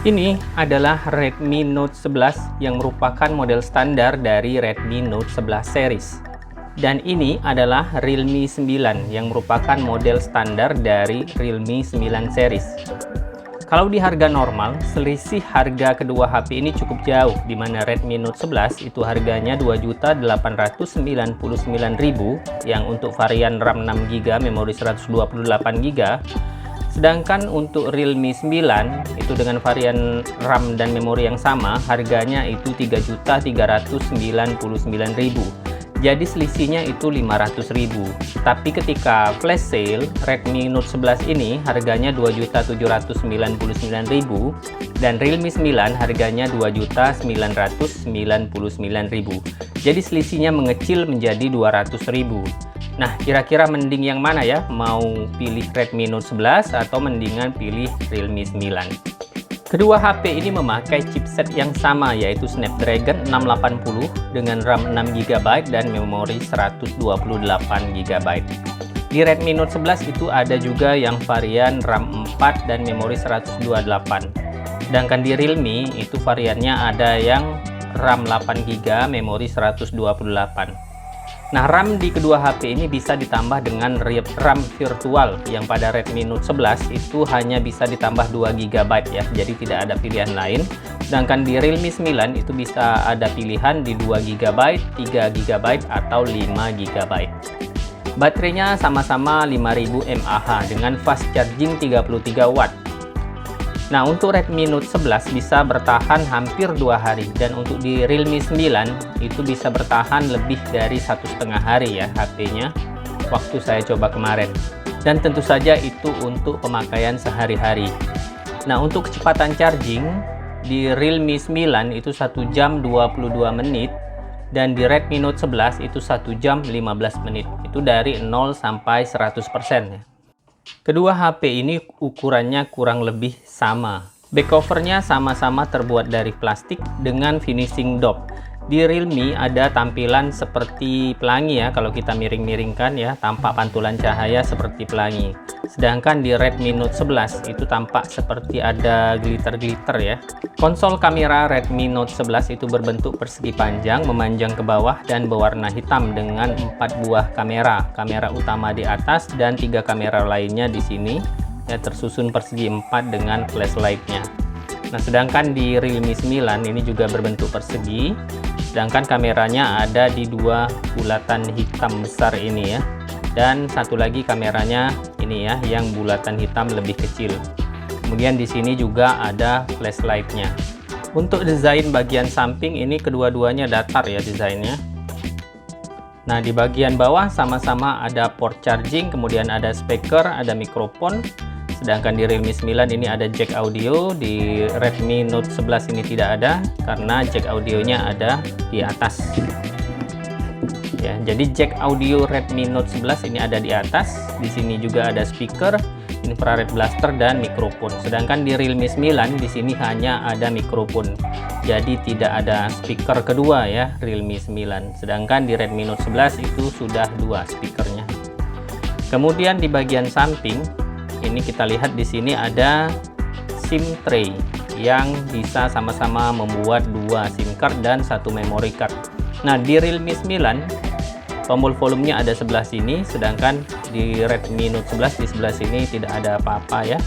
Ini adalah Redmi Note 11 yang merupakan model standar dari Redmi Note 11 series. Dan ini adalah Realme 9 yang merupakan model standar dari Realme 9 series. Kalau di harga normal, selisih harga kedua HP ini cukup jauh, di mana Redmi Note 11 itu harganya Rp2.899.000 yang untuk varian RAM 6GB, memori 128GB. Sedangkan untuk Realme 9 itu dengan varian RAM dan memori yang sama, harganya itu Rp3.399.000. Jadi selisihnya itu Rp500.000. Tapi ketika flash sale, Redmi Note 11 ini harganya Rp2.799.000 dan Realme 9 harganya Rp2.999.000. Jadi selisihnya mengecil menjadi Rp200.000. Nah, kira-kira mending yang mana ya? Mau pilih Redmi Note 11 atau mendingan pilih Realme 9? Kedua HP ini memakai chipset yang sama, yaitu Snapdragon 680 dengan RAM 6GB dan memori 128GB. Di Redmi Note 11 itu ada juga yang varian RAM 4 dan memori 128. Sedangkan di Realme itu variannya ada yang RAM 8GB, memori 128. Nah, RAM di kedua HP ini bisa ditambah dengan RAM virtual yang pada Redmi Note 11 itu hanya bisa ditambah 2GB ya, jadi tidak ada pilihan lain. Sedangkan di Realme 9 itu bisa ada pilihan di 2GB, 3GB atau 5GB. Baterainya sama-sama 5000 mAh dengan fast charging 33 watt. Nah, untuk Redmi Note 11 bisa bertahan hampir 2 hari, dan untuk di Realme 9 itu bisa bertahan lebih dari 1,5 hari ya HP-nya waktu saya coba kemarin. Dan tentu saja itu untuk pemakaian sehari-hari. Nah, untuk kecepatan charging di Realme 9 itu 1 jam 22 menit dan di Redmi Note 11 itu 1 jam 15 menit. Itu dari 0 sampai 100% ya. Kedua HP ini ukurannya kurang lebih sama. Back covernya sama-sama terbuat dari plastik dengan finishing doff. Di Realme ada tampilan seperti pelangi ya, kalau kita miring-miringkan ya, tampak pantulan cahaya seperti pelangi. Sedangkan di Redmi Note 11 itu tampak seperti ada glitter-glitter ya. Konsol kamera Redmi Note 11 itu berbentuk persegi panjang, memanjang ke bawah dan berwarna hitam dengan 4 buah kamera. Kamera utama di atas dan 3 kamera lainnya di sini ya, tersusun persegi 4 dengan flashlight-nya. Nah, sedangkan di Realme 9 ini juga berbentuk persegi, sedangkan kameranya ada di 2 bulatan hitam besar ini ya, dan satu lagi kameranya ini ya, yang bulatan hitam lebih kecil. Kemudian di sini juga ada flashlight-nya. Untuk desain bagian samping ini kedua-duanya datar ya desainnya. Nah, di bagian bawah sama-sama ada port charging, kemudian ada speaker, ada mikrofon. Sedangkan di Realme 9 ini ada jack audio, di Redmi Note 11 ini tidak ada karena jack audionya ada di atas. Ya, jadi jack audio Redmi Note 11 ini ada di atas. Di sini juga ada speaker, infrared blaster dan mikrofon. Sedangkan di Realme 9 di sini hanya ada mikrofon. Jadi tidak ada speaker kedua ya Realme 9. Sedangkan di Redmi Note 11 itu sudah 2 speakernya. Kemudian di bagian samping ini kita lihat di sini ada SIM tray yang bisa sama-sama membuat 2 SIM card dan 1 memory card. Nah, di Realme 9 tombol volumenya ada sebelah sini, sedangkan di Redmi Note 11 di sebelah sini tidak ada apa-apa ya,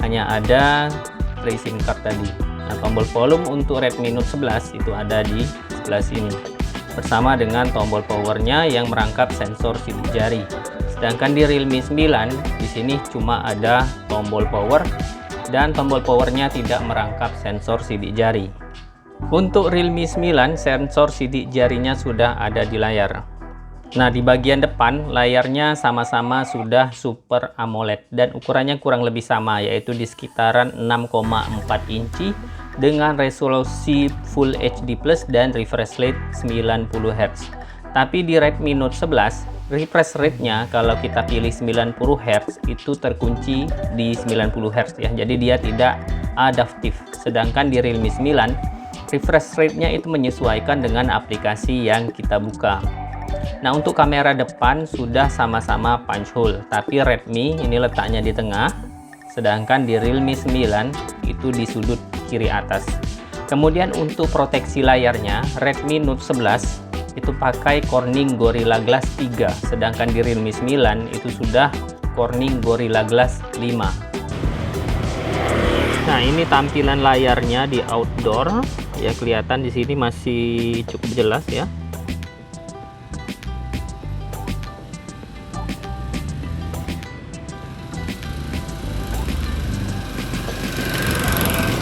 hanya ada tray SIM card tadi. Nah, tombol volume untuk Redmi Note 11 itu ada di sebelah sini bersama dengan tombol powernya yang merangkap sensor sidik jari. Sedangkan di Realme 9 di sini cuma ada tombol power dan tombol powernya tidak merangkap sensor sidik jari. Untuk Realme 9 sensor sidik jarinya sudah ada di layar. Nah, di bagian depan layarnya sama-sama sudah Super AMOLED dan ukurannya kurang lebih sama, yaitu di sekitaran 6,4 inci dengan resolusi Full HD Plus dan refresh rate 90 Hz. Tapi di Redmi Note 11 refresh rate-nya kalau kita pilih 90 Hz itu terkunci di 90 Hz ya, jadi dia tidak adaptif. Sedangkan di Realme 9 refresh rate-nya itu menyesuaikan dengan aplikasi yang kita buka. Nah, untuk kamera depan sudah sama-sama punch hole, tapi Redmi ini letaknya di tengah, sedangkan di Realme 9 itu di sudut kiri atas. Kemudian untuk proteksi layarnya, Redmi Note 11 itu pakai Corning Gorilla Glass 3, sedangkan di Realme 9 itu sudah Corning Gorilla Glass 5. Nah, ini tampilan layarnya di outdoor ya, kelihatan di sini masih cukup jelas ya.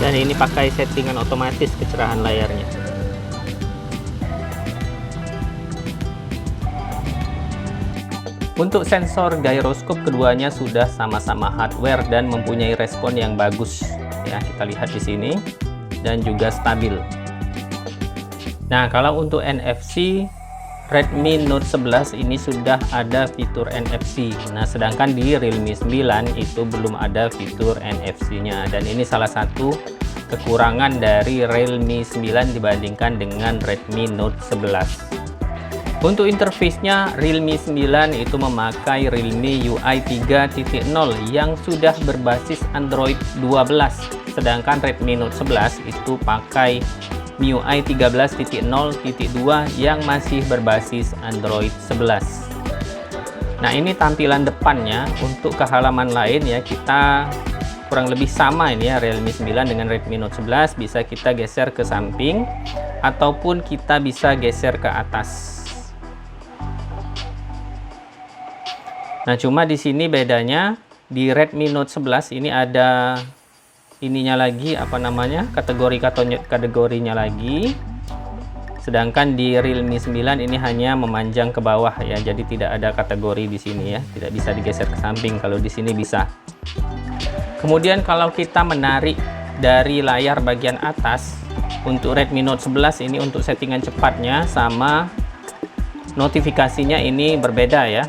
Dan ini pakai settingan otomatis kecerahan layarnya. Untuk sensor gyroscope keduanya sudah sama-sama hardware dan mempunyai respon yang bagus ya, kita lihat di sini, dan juga stabil. Nah, kalau untuk NFC, Redmi Note 11 ini sudah ada fitur NFC. Nah, sedangkan di Realme 9 itu belum ada fitur NFC-nya, dan ini salah satu kekurangan dari Realme 9 dibandingkan dengan Redmi Note 11. Untuk interface-nya, Realme 9 itu memakai Realme UI 3.0 yang sudah berbasis Android 12, sedangkan Redmi Note 11 itu pakai MIUI 13.0.2 yang masih berbasis Android 11. Nah, ini tampilan depannya. Untuk ke halaman lain ya, kita kurang lebih sama ini ya, Realme 9 dengan Redmi Note 11. Bisa kita geser ke samping ataupun kita bisa geser ke atas. Nah, cuma di sini bedanya di Redmi Note 11 ini ada ininya lagi, apa namanya, kategorinya lagi, sedangkan di Realme 9 ini hanya memanjang ke bawah ya, jadi tidak ada kategori di sini ya, tidak bisa digeser ke samping. Kalau di sini bisa. Kemudian kalau kita menarik dari layar bagian atas, untuk Redmi Note 11 ini untuk settingan cepatnya sama notifikasinya ini berbeda ya.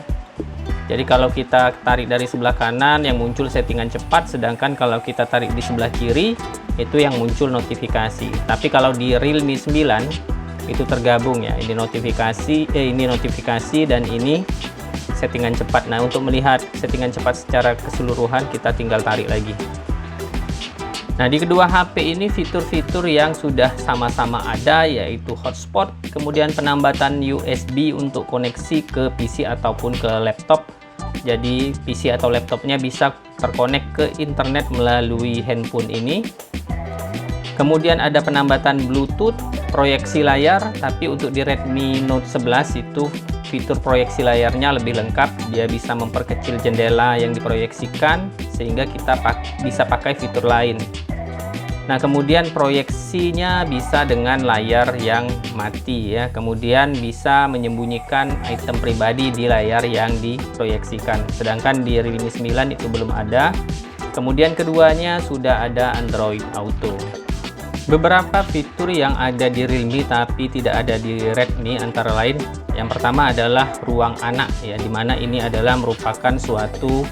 Jadi kalau kita tarik dari sebelah kanan yang muncul settingan cepat, sedangkan kalau kita tarik di sebelah kiri itu yang muncul notifikasi. Tapi kalau di Realme 9 itu tergabung ya, ini notifikasi dan ini settingan cepat. Nah, untuk melihat settingan cepat secara keseluruhan kita tinggal tarik lagi. Nah, di kedua HP ini fitur-fitur yang sudah sama-sama ada, yaitu hotspot, kemudian penambatan USB untuk koneksi ke PC ataupun ke laptop. Jadi PC atau laptopnya bisa terkonek ke internet melalui handphone ini. Kemudian ada penambatan Bluetooth, proyeksi layar, tapi untuk di Redmi Note 11 itu fitur proyeksi layarnya lebih lengkap. Dia bisa memperkecil jendela yang diproyeksikan sehingga kita bisa pakai fitur lain. Nah, kemudian proyeksinya bisa dengan layar yang mati ya. Kemudian bisa menyembunyikan item pribadi di layar yang diproyeksikan. Sedangkan di Realme 9 itu belum ada. Kemudian keduanya sudah ada Android Auto. Beberapa fitur yang ada di Realme tapi tidak ada di Redmi antara lain, yang pertama adalah ruang anak ya, dimana ini adalah merupakan suatu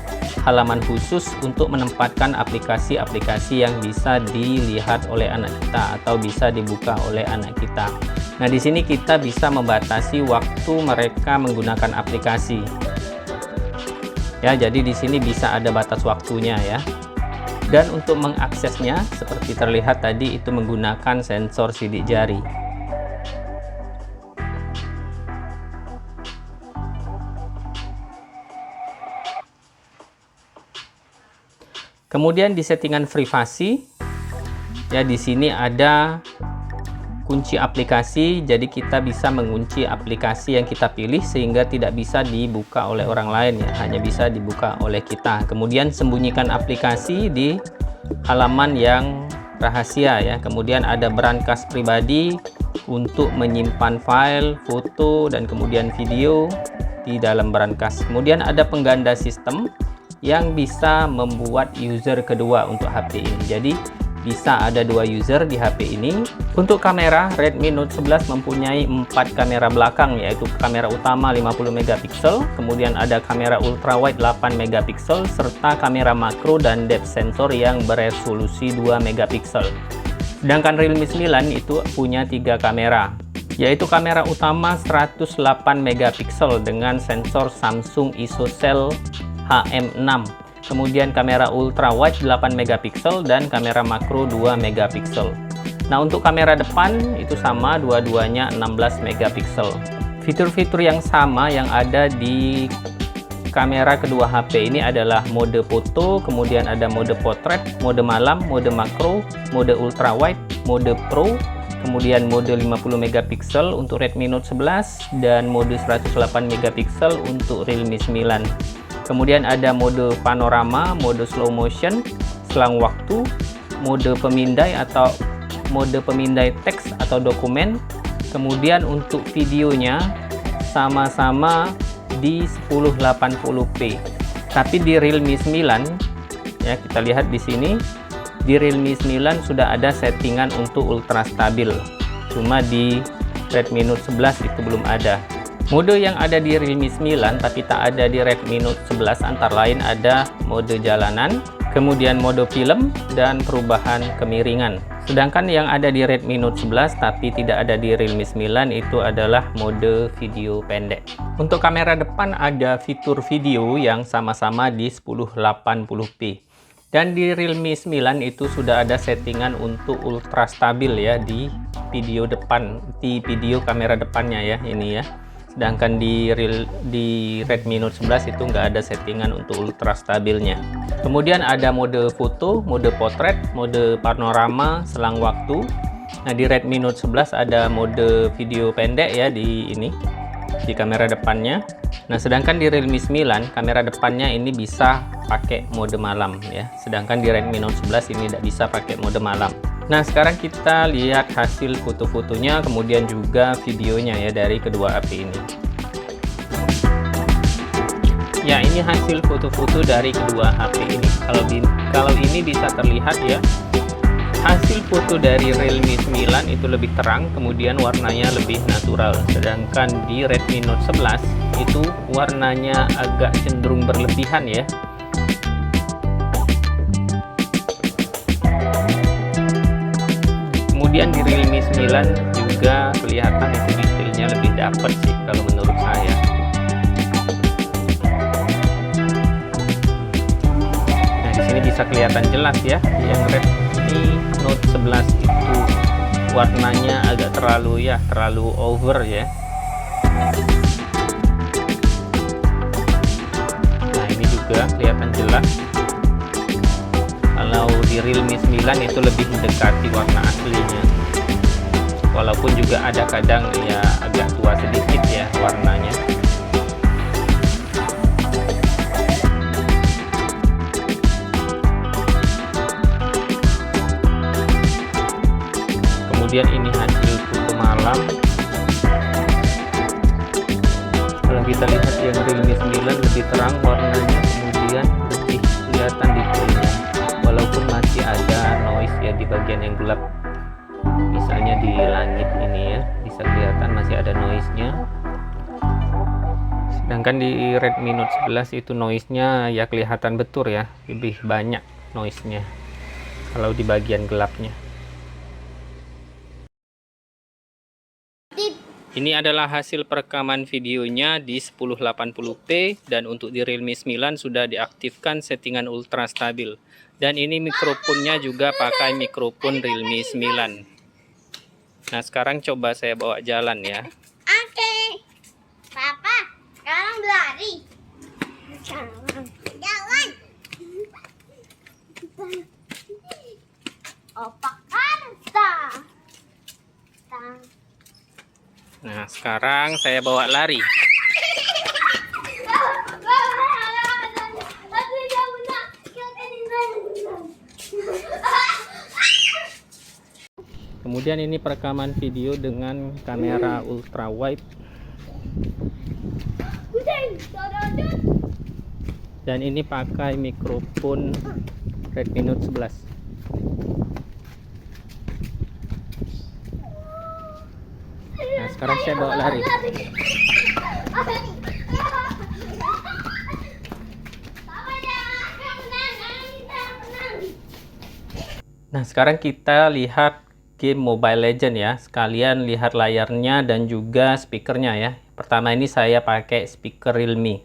halaman khusus untuk menempatkan aplikasi-aplikasi yang bisa dilihat oleh anak kita atau bisa dibuka oleh anak kita. Nah, di sini kita bisa membatasi waktu mereka menggunakan aplikasi. Ya, jadi di sini bisa ada batas waktunya ya. Dan untuk mengaksesnya seperti terlihat tadi itu menggunakan sensor sidik jari. Kemudian di settingan privasi ya, di sini ada kunci aplikasi, jadi kita bisa mengunci aplikasi yang kita pilih sehingga tidak bisa dibuka oleh orang lain ya, hanya bisa dibuka oleh kita. Kemudian sembunyikan aplikasi di halaman yang rahasia ya. Kemudian ada brankas pribadi untuk menyimpan file, foto, dan kemudian video di dalam brankas. Kemudian ada pengganda sistem yang bisa membuat user kedua untuk HP ini. Jadi bisa ada dua user di HP ini. Untuk kamera, Redmi Note 11 mempunyai 4 kamera belakang, yaitu kamera utama 50 megapiksel, kemudian ada kamera ultrawide 8 megapiksel, serta kamera makro dan depth sensor yang beresolusi 2 megapiksel. Sedangkan Realme 9 itu punya 3 kamera, yaitu kamera utama 108 megapiksel dengan sensor Samsung ISOCELL HM6. kemudian kamera ultra wide 8 megapiksel dan kamera makro 2 megapiksel. Nah, untuk kamera depan itu sama, dua-duanya 16 megapiksel. Fitur-fitur yang sama yang ada di kamera kedua HP ini adalah mode foto, kemudian ada mode potret, mode malam, mode makro, mode ultra wide, mode pro, kemudian mode 50 megapiksel untuk Redmi Note 11 dan mode 108 megapiksel untuk Realme 9. Kemudian ada mode panorama, mode slow motion, selang waktu, mode pemindai atau mode pemindai teks atau dokumen. Kemudian untuk videonya sama-sama di 1080p. Tapi di Realme 9 ya, kita lihat di sini. Di Realme 9 sudah ada settingan untuk ultra stabil, cuma di Redmi Note 11 itu belum ada. Mode yang ada di Realme 9 tapi tak ada di Redmi Note 11 antara lain ada mode jalanan, kemudian mode film, dan perubahan kemiringan. Sedangkan yang ada di Redmi Note 11 tapi tidak ada di Realme 9 itu adalah mode video pendek. Untuk kamera depan ada fitur video yang sama-sama di 1080p. Dan di Realme 9 itu sudah ada settingan untuk ultra stabil ya di video depan, di video kamera depannya ya, ini ya. Sedangkan di Redmi Note 11 itu nggak ada settingan untuk ultra stabilnya. Kemudian ada mode foto, mode potret, mode panorama, selang waktu. Nah, di Redmi Note 11 ada mode video pendek ya di kamera depannya. Nah, sedangkan di Realme 9 kamera depannya ini bisa pakai mode malam ya. Sedangkan di Redmi Note 11 ini tidak bisa pakai mode malam. Nah, sekarang kita lihat hasil foto-fotonya kemudian juga videonya ya dari kedua HP ini. Ya, ini hasil foto-foto dari kedua HP ini. Kalau ini bisa terlihat ya. Hasil foto dari Realme 9 itu lebih terang, kemudian warnanya lebih natural. Sedangkan di Redmi Note 11 itu warnanya agak cenderung berlebihan ya. Kemudian di Realme 9 juga kelihatan itu detailnya lebih dapat sih kalau menurut saya. Nah, di sini bisa kelihatan jelas ya, yang Redmi Note 11 itu warnanya agak terlalu over ya. Nah, ini juga kelihatan jelas. Kalau di Realme 9 itu lebih mendekati warna aslinya. Walaupun juga ada kadang ya agak tua sedikit ya warnanya. Kemudian ini hasil foto malam. Kalau kita lihat yang Realme 9 lebih terang warnanya, kemudian lebih kelihatan detailnya. Walaupun masih ada noise ya di bagian yang gelap. Misalnya di langit ini ya, bisa kelihatan masih ada noise-nya. Sedangkan di Redmi Note 11 itu noise-nya ya kelihatan betul ya, lebih banyak noise-nya kalau di bagian gelapnya. Ini adalah hasil perekaman videonya di 1080p dan untuk di Realme 9 sudah diaktifkan settingan ultra stabil. Dan ini mikrofonnya juga pakai mikrofon Realme 9. Nah, sekarang coba saya bawa jalan ya. Oke. Papa, sekarang berlari. Jalan. Opa Karta. Nah, sekarang saya bawa lari. Kemudian ini perekaman video dengan kamera ultra wide. Dan ini pakai mikrofon Redmi Note 11. Nah, sekarang saya bawa lari. Nah, sekarang kita lihat game Mobile Legends ya. Sekalian lihat layarnya dan juga speakernya ya. Pertama ini saya pakai speaker Realme.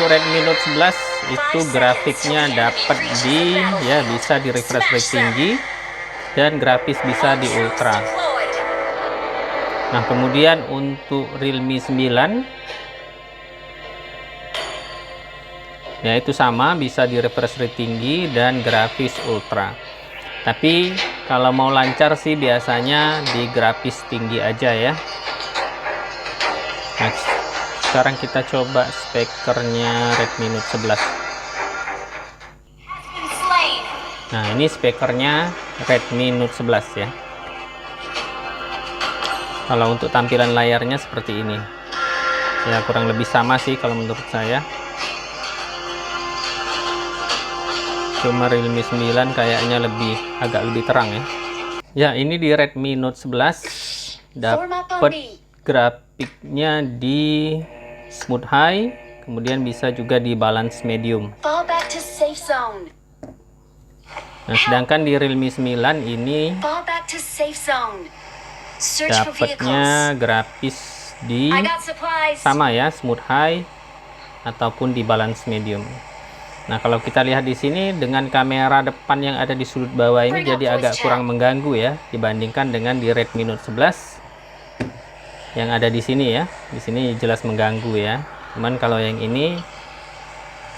untuk Redmi Note 11 itu grafiknya dapat bisa di refresh rate tinggi dan grafis bisa di ultra. Nah, kemudian untuk Realme 9 ya itu sama, bisa di refresh rate tinggi dan grafis ultra. Tapi kalau mau lancar sih biasanya di grafis tinggi aja ya. Nah, sekarang kita coba speakernya Redmi Note 11. Nah, ini speakernya Redmi Note 11 ya. Kalau untuk tampilan layarnya seperti ini. Ya, kurang lebih sama sih kalau menurut saya. Cuma Realme 9 kayaknya agak lebih terang ya. Ya, ini di Redmi Note 11 dapat grafiknya di smooth high, kemudian bisa juga di balance medium. Nah, sedangkan di Realme 9 ini dapatnya grafis di sama ya, smooth high ataupun di balance medium. Nah, kalau kita lihat di sini dengan kamera depan yang ada di sudut bawah ini jadi agak kurang mengganggu ya dibandingkan dengan di Redmi Note 11 yang ada di sini ya. Di sini jelas mengganggu ya. Cuman kalau yang ini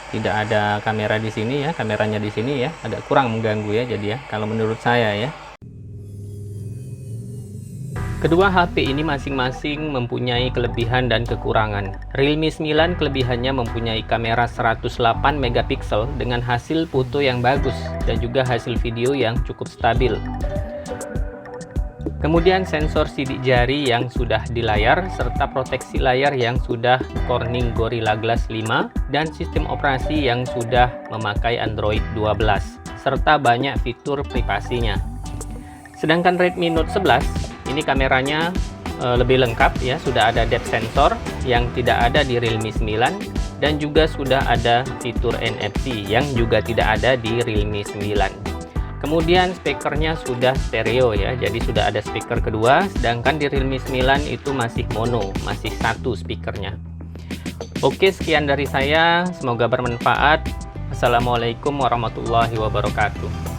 tidak ada kamera di sini ya, kameranya di sini ya, agak kurang mengganggu ya jadi ya kalau menurut saya ya. Kedua HP ini masing-masing mempunyai kelebihan dan kekurangan. Realme 9 kelebihannya mempunyai kamera 108 megapiksel dengan hasil foto yang bagus dan juga hasil video yang cukup stabil. Kemudian sensor sidik jari yang sudah di layar serta proteksi layar yang sudah Corning Gorilla Glass 5 dan sistem operasi yang sudah memakai Android 12 serta banyak fitur privasinya. Sedangkan Redmi Note 11 ini kameranya lebih lengkap ya, sudah ada depth sensor yang tidak ada di Realme 9 dan juga sudah ada fitur NFC yang juga tidak ada di Realme 9. Kemudian speakernya sudah stereo ya, jadi sudah ada speaker kedua, sedangkan di Realme 9 itu masih mono, masih satu speakernya. Oke, sekian dari saya, semoga bermanfaat. Assalamualaikum warahmatullahi wabarakatuh.